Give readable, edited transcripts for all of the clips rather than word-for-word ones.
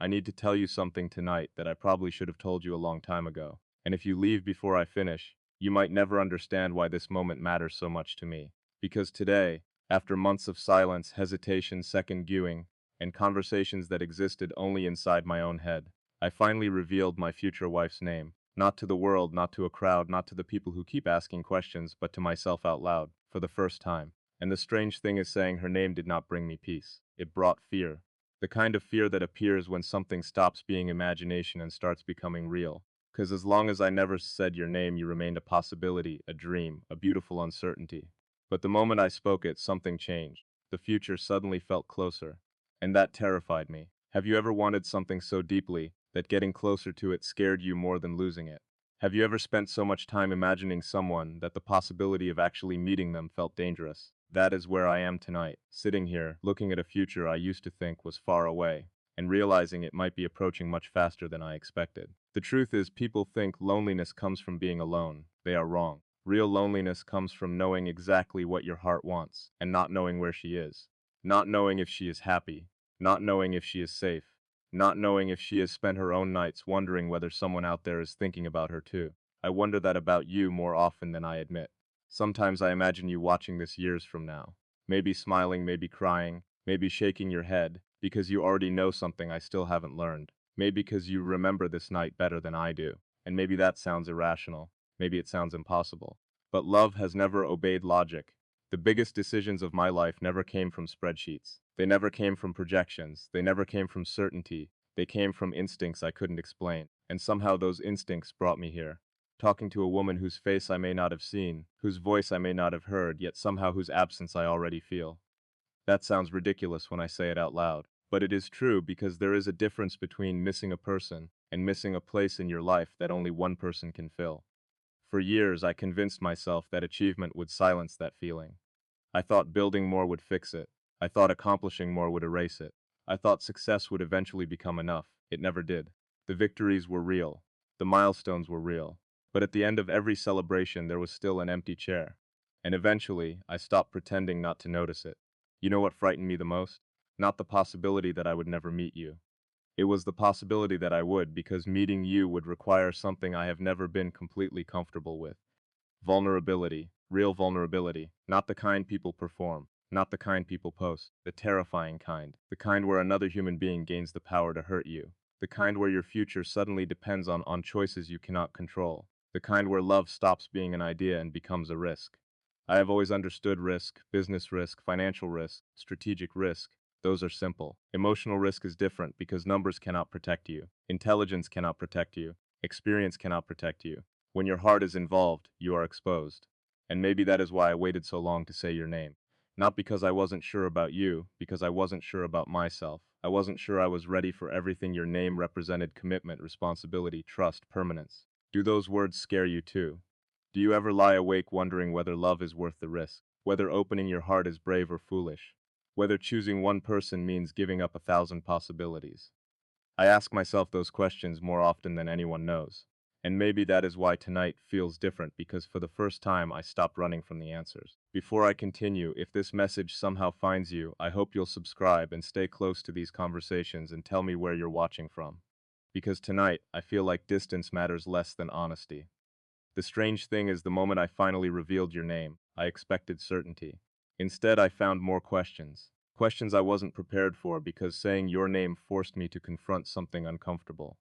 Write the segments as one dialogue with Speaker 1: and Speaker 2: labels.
Speaker 1: I need to tell you something tonight that I probably should have told you a long time ago. And if you leave before I finish, you might never understand why this moment matters so much to me. Because today, after months of silence, hesitation, second guessing, and conversations that existed only inside my own head, I finally revealed my future wife's name. Not to the world, not to a crowd, not to the people who keep asking questions, but to myself out loud, for the first time. And the strange thing is saying her name did not bring me peace. It brought fear. The kind of fear that appears when something stops being imagination and starts becoming real. 'Cause as long as I never said your name, you remained a possibility, a dream, a beautiful uncertainty. But the moment I spoke it, something changed. The future suddenly felt closer. And that terrified me. Have you ever wanted something so deeply that getting closer to it scared you more than losing it? Have you ever spent so much time imagining someone that the possibility of actually meeting them felt dangerous? That is where I am tonight, sitting here, looking at a future I used to think was far away, and realizing it might be approaching much faster than I expected. The truth is, people think loneliness comes from being alone. They are wrong. Real loneliness comes from knowing exactly what your heart wants, and not knowing where she is. Not knowing if she is happy. Not knowing if she is safe. Not knowing if she has spent her own nights wondering whether someone out there is thinking about her too. I wonder that about you more often than I admit. Sometimes I imagine you watching this years from now. Maybe smiling, maybe crying, maybe shaking your head, because you already know something I still haven't learned. Maybe because you remember this night better than I do. And maybe that sounds irrational. Maybe it sounds impossible. But love has never obeyed logic. The biggest decisions of my life never came from spreadsheets. They never came from projections. They never came from certainty. They came from instincts I couldn't explain. And somehow those instincts brought me here. Talking to a woman whose face I may not have seen, whose voice I may not have heard, yet somehow whose absence I already feel. That sounds ridiculous when I say it out loud. But it is true because there is a difference between missing a person and missing a place in your life that only one person can fill. For years, I convinced myself that achievement would silence that feeling. I thought building more would fix it. I thought accomplishing more would erase it. I thought success would eventually become enough. It never did. The victories were real. The milestones were real. But at the end of every celebration, there was still an empty chair. And eventually, I stopped pretending not to notice it. You know what frightened me the most? Not the possibility that I would never meet you. It was the possibility that I would, because meeting you would require something I have never been completely comfortable with. Vulnerability, real vulnerability, not the kind people perform, not the kind people post, the terrifying kind, the kind where another human being gains the power to hurt you, the kind where your future suddenly depends on choices you cannot control, the kind where love stops being an idea and becomes a risk. I have always understood risk, business risk, financial risk, strategic risk. Those are simple. Emotional risk is different because numbers cannot protect you, intelligence cannot protect you, experience cannot protect you. When your heart is involved, you are exposed. And maybe that is why I waited so long to say your name. Not because I wasn't sure about you, because I wasn't sure about myself. I wasn't sure I was ready for everything your name represented: commitment, responsibility, trust, permanence. Do those words scare you too? Do you ever lie awake wondering whether love is worth the risk? Whether opening your heart is brave or foolish? Whether choosing one person means giving up 1,000 possibilities? I ask myself those questions more often than anyone knows. And maybe that is why tonight feels different, because for the first time I stopped running from the answers. Before I continue, if this message somehow finds you, I hope you'll subscribe and stay close to these conversations and tell me where you're watching from. Because tonight, I feel like distance matters less than honesty. The strange thing is, the moment I finally revealed your name, I expected certainty. Instead, I found more questions. Questions I wasn't prepared for, because saying your name forced me to confront something uncomfortable.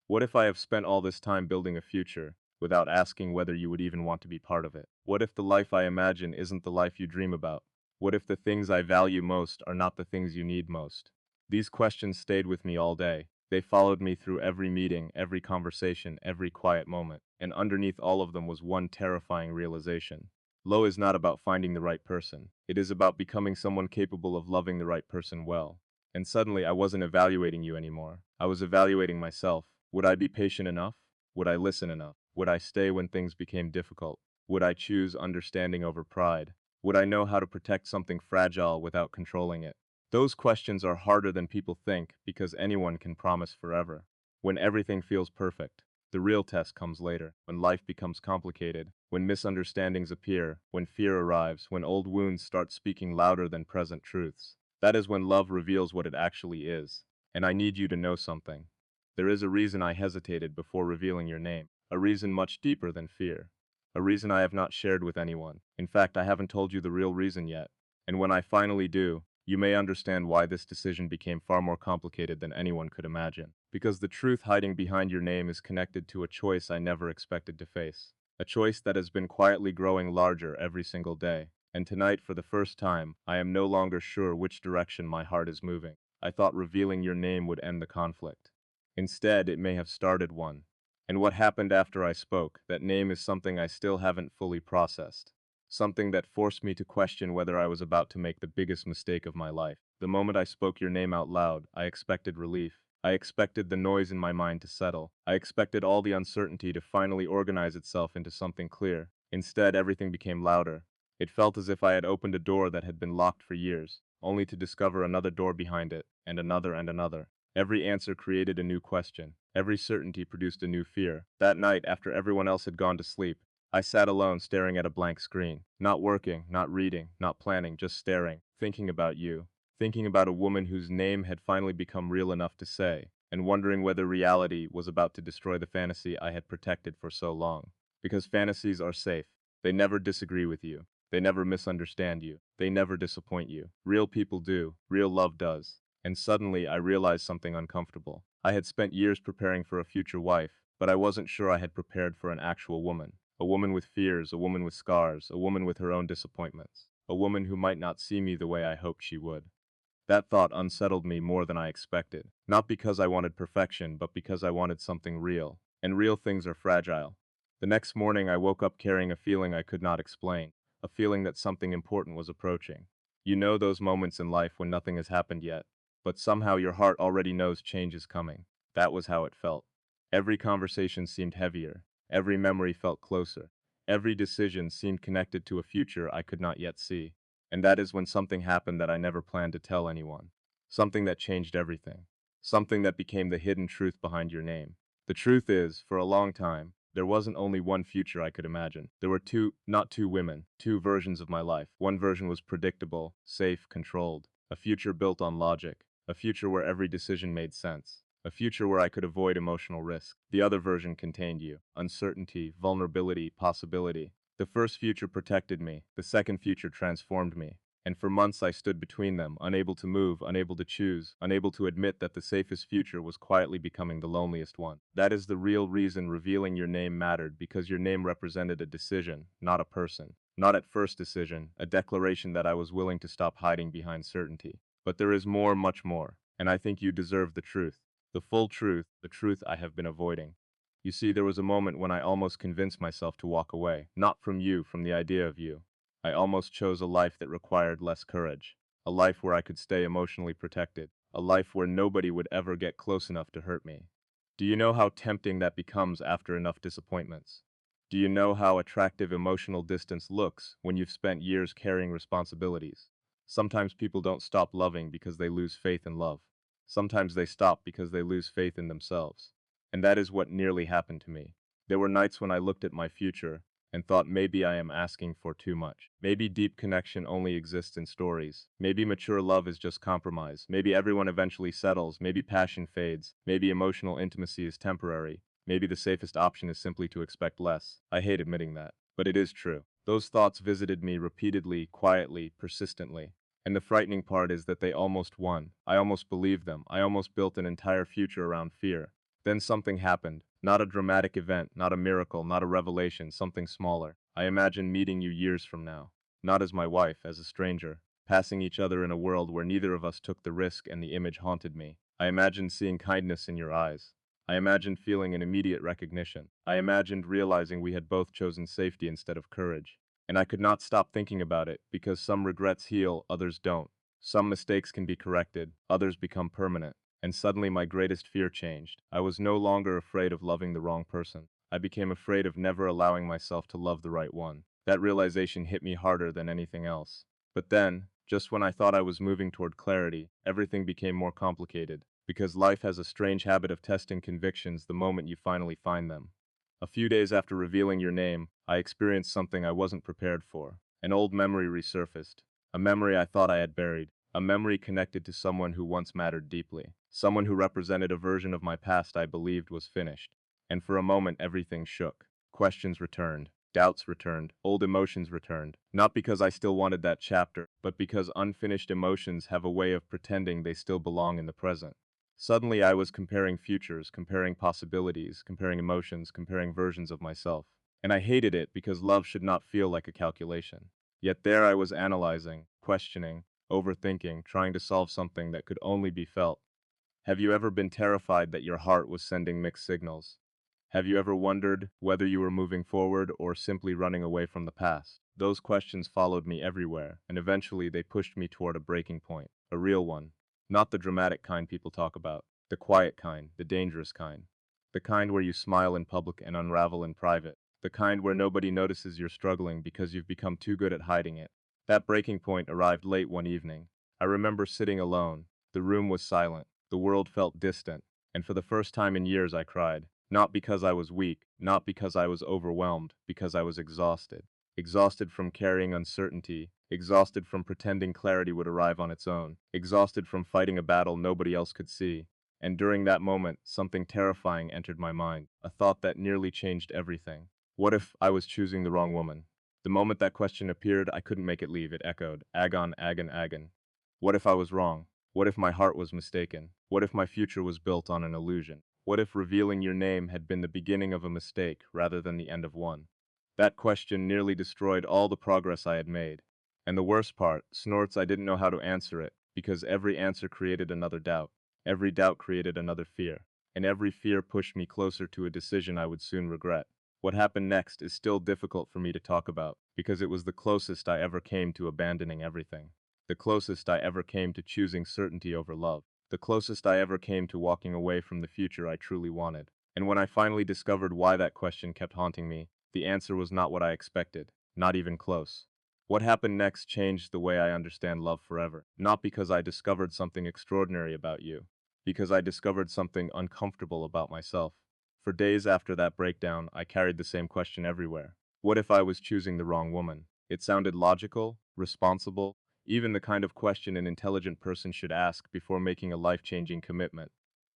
Speaker 1: What if I have spent all this time building a future, without asking whether you would even want to be part of it? What if the life I imagine isn't the life you dream about? What if the things I value most are not the things you need most? These questions stayed with me all day. They followed me through every meeting, every conversation, every quiet moment. And underneath all of them was one terrifying realization. Love is not about finding the right person. It is about becoming someone capable of loving the right person well. And suddenly I wasn't evaluating you anymore. I was evaluating myself. Would I be patient enough? Would I listen enough? Would I stay when things became difficult? Would I choose understanding over pride? Would I know how to protect something fragile without controlling it? Those questions are harder than people think, because anyone can promise forever. When everything feels perfect, the real test comes later, when life becomes complicated, when misunderstandings appear, when fear arrives, when old wounds start speaking louder than present truths. That is when love reveals what it actually is. And I need you to know something. There is a reason I hesitated before revealing your name, a reason much deeper than fear. A reason I have not shared with anyone. In fact, I haven't told you the real reason yet. And when I finally do, you may understand why this decision became far more complicated than anyone could imagine. Because the truth hiding behind your name is connected to a choice I never expected to face. A choice that has been quietly growing larger every single day. And tonight, for the first time, I am no longer sure which direction my heart is moving. I thought revealing your name would end the conflict. Instead, it may have started one. And what happened after I spoke, that name is something I still haven't fully processed. Something that forced me to question whether I was about to make the biggest mistake of my life. The moment I spoke your name out loud, I expected relief. I expected the noise in my mind to settle. I expected all the uncertainty to finally organize itself into something clear. Instead, everything became louder. It felt as if I had opened a door that had been locked for years, only to discover another door behind it, and another and another. Every answer created a new question. Every certainty produced a new fear. That night, after everyone else had gone to sleep, I sat alone staring at a blank screen. Not working, not reading, not planning, just staring, thinking about you. Thinking about a woman whose name had finally become real enough to say, and wondering whether reality was about to destroy the fantasy I had protected for so long. Because fantasies are safe. They never disagree with you. They never misunderstand you. They never disappoint you. Real people do. Real love does. And suddenly I realized something uncomfortable. I had spent years preparing for a future wife, but I wasn't sure I had prepared for an actual woman. A woman with fears, a woman with scars, a woman with her own disappointments. A woman who might not see me the way I hoped she would. That thought unsettled me more than I expected. Not because I wanted perfection, but because I wanted something real. And real things are fragile. The next morning I woke up carrying a feeling I could not explain. A feeling that something important was approaching. You know those moments in life when nothing has happened yet, but somehow your heart already knows change is coming. That was how it felt. Every conversation seemed heavier. Every memory felt closer. Every decision seemed connected to a future I could not yet see. And that is when something happened that I never planned to tell anyone. Something that changed everything. Something that became the hidden truth behind your name. The truth is, for a long time, there wasn't only one future I could imagine. There were not two women, two versions of my life. One version was predictable, safe, controlled. A future built on logic. A future where every decision made sense. A future where I could avoid emotional risk. The other version contained you. Uncertainty, vulnerability, possibility. The first future protected me. The second future transformed me. And for months I stood between them, unable to move, unable to choose, unable to admit that the safest future was quietly becoming the loneliest one. That is the real reason revealing your name mattered, because your name represented a decision, not a person. Not at first decision, a declaration that I was willing to stop hiding behind certainty. But there is more, much more, and I think you deserve the truth. The full truth, the truth I have been avoiding. You see, there was a moment when I almost convinced myself to walk away, not from you, from the idea of you. I almost chose a life that required less courage, a life where I could stay emotionally protected, a life where nobody would ever get close enough to hurt me. Do you know how tempting that becomes after enough disappointments? Do you know how attractive emotional distance looks when you've spent years carrying responsibilities? Sometimes people don't stop loving because they lose faith in love. Sometimes they stop because they lose faith in themselves. And that is what nearly happened to me. There were nights when I looked at my future and thought maybe I am asking for too much. Maybe deep connection only exists in stories. Maybe mature love is just compromise. Maybe everyone eventually settles. Maybe passion fades. Maybe emotional intimacy is temporary. Maybe the safest option is simply to expect less. I hate admitting that, but it is true. Those thoughts visited me repeatedly, quietly, persistently. And the frightening part is that they almost won. I almost believed them. I almost built an entire future around fear. Then something happened. Not a dramatic event, not a miracle, not a revelation, something smaller. I imagined meeting you years from now. Not as my wife, as a stranger. Passing each other in a world where neither of us took the risk, and the image haunted me. I imagined seeing kindness in your eyes. I imagined feeling an immediate recognition. I imagined realizing we had both chosen safety instead of courage. And I could not stop thinking about it, because some regrets heal, others don't. Some mistakes can be corrected, others become permanent. And suddenly my greatest fear changed. I was no longer afraid of loving the wrong person. I became afraid of never allowing myself to love the right one. That realization hit me harder than anything else. But then, just when I thought I was moving toward clarity, everything became more complicated. Because life has a strange habit of testing convictions the moment you finally find them. A few days after revealing your name, I experienced something I wasn't prepared for. An old memory resurfaced. A memory I thought I had buried. A memory connected to someone who once mattered deeply. Someone who represented a version of my past I believed was finished. And for a moment everything shook. Questions returned. Doubts returned. Old emotions returned. Not because I still wanted that chapter, but because unfinished emotions have a way of pretending they still belong in the present. Suddenly I was comparing futures, comparing possibilities, comparing emotions, comparing versions of myself. And I hated it because love should not feel like a calculation. Yet there I was analyzing, questioning, overthinking, trying to solve something that could only be felt. Have you ever been terrified that your heart was sending mixed signals? Have you ever wondered whether you were moving forward or simply running away from the past? Those questions followed me everywhere, and eventually they pushed me toward a breaking point, a real one. Not the dramatic kind people talk about, the quiet kind, the dangerous kind. The kind where you smile in public and unravel in private. The kind where nobody notices you're struggling because you've become too good at hiding it. That breaking point arrived late one evening. I remember sitting alone. The room was silent. The world felt distant. And for the first time in years I cried. Not because I was weak, not because I was overwhelmed, because I was exhausted. Exhausted from carrying uncertainty, exhausted from pretending clarity would arrive on its own, exhausted from fighting a battle nobody else could see. And during that moment, something terrifying entered my mind, a thought that nearly changed everything. What if I was choosing the wrong woman? The moment that question appeared, I couldn't make it leave. It echoed, Agon, Agon, Agon. What if I was wrong? What if my heart was mistaken? What if my future was built on an illusion? What if revealing your name had been the beginning of a mistake rather than the end of one? That question nearly destroyed all the progress I had made. And the worst part, Snorts, I didn't know how to answer it, because every answer created another doubt. Every doubt created another fear. And every fear pushed me closer to a decision I would soon regret. What happened next is still difficult for me to talk about, because it was the closest I ever came to abandoning everything. The closest I ever came to choosing certainty over love. The closest I ever came to walking away from the future I truly wanted. And when I finally discovered why that question kept haunting me, the answer was not what I expected, not even close. What happened next changed the way I understand love forever. Not because I discovered something extraordinary about you, because I discovered something uncomfortable about myself. For days after that breakdown, I carried the same question everywhere. What if I was choosing the wrong woman? It sounded logical, responsible, even the kind of question an intelligent person should ask before making a life-changing commitment.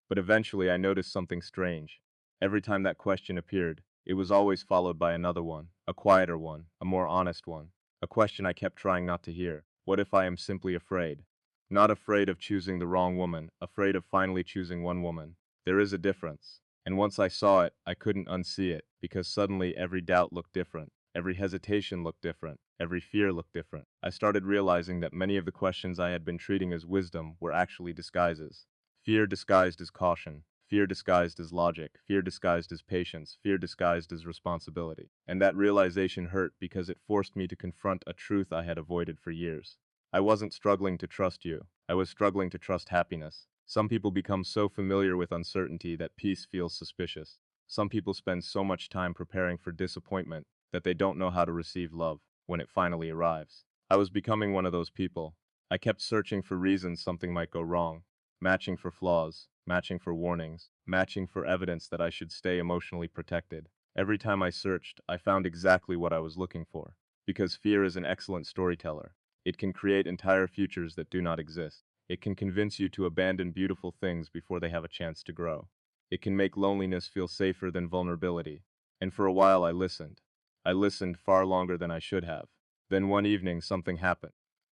Speaker 1: But eventually I noticed something strange. Every time that question appeared, it was always followed by another one, a quieter one, a more honest one. A question I kept trying not to hear. What if I am simply afraid? Not afraid of choosing the wrong woman, afraid of finally choosing one woman. There is a difference. And once I saw it, I couldn't unsee it, because suddenly every doubt looked different. Every hesitation looked different. Every fear looked different. I started realizing that many of the questions I had been treating as wisdom were actually disguises. Fear disguised as caution. Fear disguised as logic. Fear disguised as patience. Fear disguised as responsibility. And that realization hurt because it forced me to confront a truth I had avoided for years. I wasn't struggling to trust you. I was struggling to trust happiness. Some people become so familiar with uncertainty that peace feels suspicious. Some people spend so much time preparing for disappointment that they don't know how to receive love when it finally arrives. I was becoming one of those people. I kept searching for reasons something might go wrong, matching for flaws, matching for warnings, matching for evidence that I should stay emotionally protected. Every time I searched, I found exactly what I was looking for. Because fear is an excellent storyteller. It can create entire futures that do not exist. It can convince you to abandon beautiful things before they have a chance to grow. It can make loneliness feel safer than vulnerability. And for a while I listened. I listened far longer than I should have. Then one evening something happened.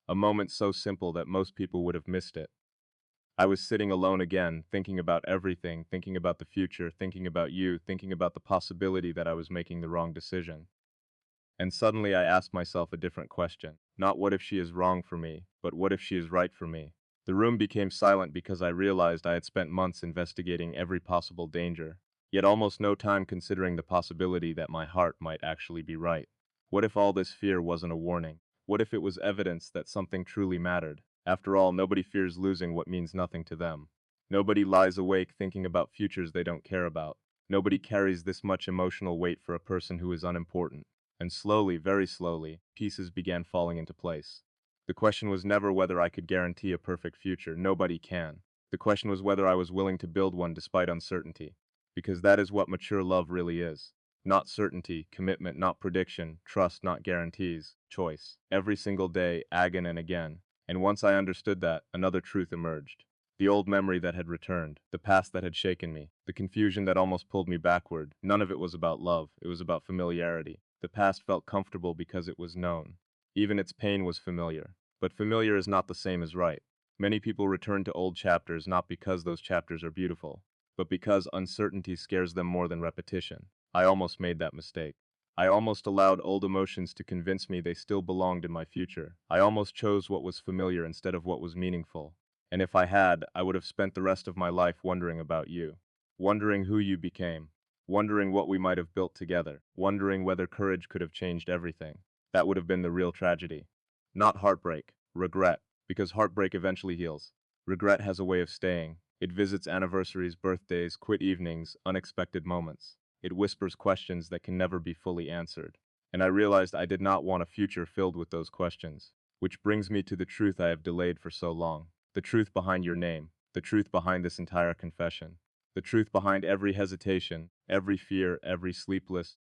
Speaker 1: A moment so simple that most people would have missed it. I was sitting alone again, thinking about everything, thinking about the future, thinking about you, thinking about the possibility that I was making the wrong decision. And suddenly I asked myself a different question. Not what if she is wrong for me, but what if she is right for me? The room became silent because I realized I had spent months investigating every possible danger, yet almost no time considering the possibility that my heart might actually be right. What if all this fear wasn't a warning? What if it was evidence that something truly mattered? After all, nobody fears losing what means nothing to them. Nobody lies awake thinking about futures they don't care about. Nobody carries this much emotional weight for a person who is unimportant. And slowly, very slowly, pieces began falling into place. The question was never whether I could guarantee a perfect future. Nobody can. The question was whether I was willing to build one despite uncertainty. Because that is what mature love really is. Not certainty, commitment, not prediction, trust, not guarantees, choice. Every single day, again and again. And once I understood that, another truth emerged. The old memory that had returned, the past that had shaken me, the confusion that almost pulled me backward, none of it was about love, it was about familiarity. The past felt comfortable because it was known. Even its pain was familiar. But familiar is not the same as right. Many people return to old chapters not because those chapters are beautiful, but because uncertainty scares them more than repetition. I almost made that mistake. I almost allowed old emotions to convince me they still belonged in my future. I almost chose what was familiar instead of what was meaningful. And if I had, I would have spent the rest of my life wondering about you. Wondering who you became. Wondering what we might have built together. Wondering whether courage could have changed everything. That would have been the real tragedy. Not heartbreak, regret, because heartbreak eventually heals. Regret has a way of staying. It visits anniversaries, birthdays, quit evenings, unexpected moments. It whispers questions that can never be fully answered. And I realized I did not want a future filled with those questions. Which brings me to the truth I have delayed for so long. The truth behind your name. The truth behind this entire confession. The truth behind every hesitation, every fear, every sleepless